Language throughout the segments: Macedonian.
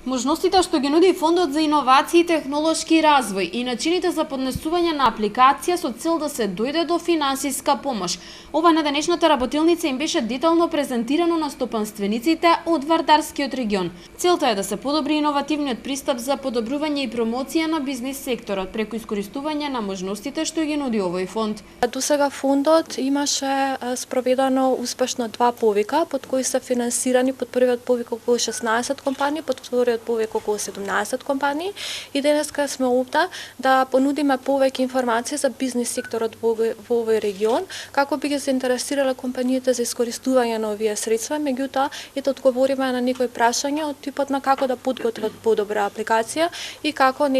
Можностите што ги нуди Фондот за иновации и технолошки развој и начините за поднесување на апликација со цел да се дојде до финансиска помош. Ова на денешната работилница им беше детално презентирано на стопанствениците од Вардарскиот регион. Целта е да се подобри иновативниот пристап за подобрување и промоција на бизнис секторот преку искористување на можностите што ги нуди овој фонд. До сега фондот имаше спроведено успешно два повика, под кои се финансирани под првиот повик околу 16 компании, под вториот повеќе околу 17 компании и денеска сме овде да понудиме повеќе информации за бизнис секторот во овој регион, како би ги заинтересирала компаниите за искористување на овие средства, меѓутоа и да одговориме на некои прашања од типот на како да подготват подобра апликација и како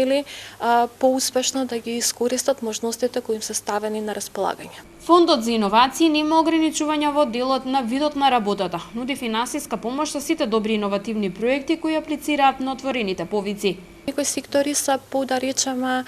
поуспешно да ги искористат можностите кои им се ставени на располагање. Фондот за иновации нема ограничувања во делот на видот на работата. Нуди финансиска помош за сите добри иновативни проекти кои аплицираат на отворените повици. Некои сектори се да речеме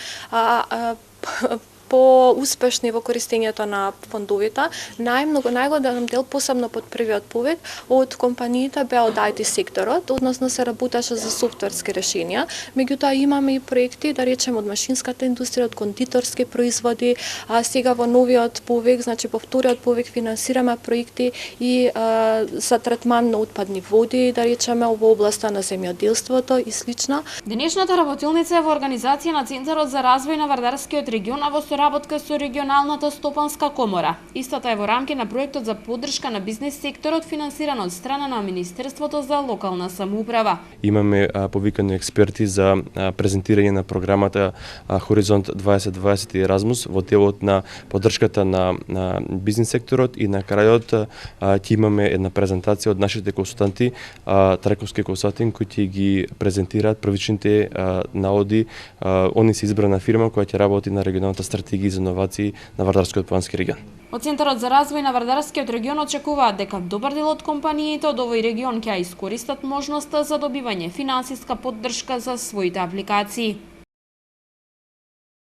по-успешни во користењето на фондовите. Најголем дел, посебно под првиот повик, од компаниите беа од IT секторот, односно се работеше за софтверски решенија. Меѓутоа имаме и проекти, да речеме, од машинската индустрија, од кондиторски производи, а сега во новиот повик, значи по вториот повик финансираме проекти и за третман на отпадни води, да речеме, во областа на земјоделството и слично. Денешната работилница е во организација на Центарот за развој на Вардарскиот регион, а во соработка со регионалната стопанска комора. Истата е во рамки на проектот за поддршка на бизнис секторот финансиран од страна на Министерството за локална самоуправа. Имаме повикани експерти за презентирање на програмата Хоризонт 2020 и Еразмус во делот на поддршката на бизнис секторот и на крајот ќе имаме една презентација од нашите консултанти, Траковски консултинг, кои ќе ги презентираат првичните наоди. Они се избрана фирма која ќе работи на регионалната стратегија за иновации на Вардарскиот плански регион. Од Центарот за развој на Вардарскиот регион очекуваат дека добар дел од компаниите од овој регион ќе искористат можноста за добивање финансиска поддршка за своите апликации.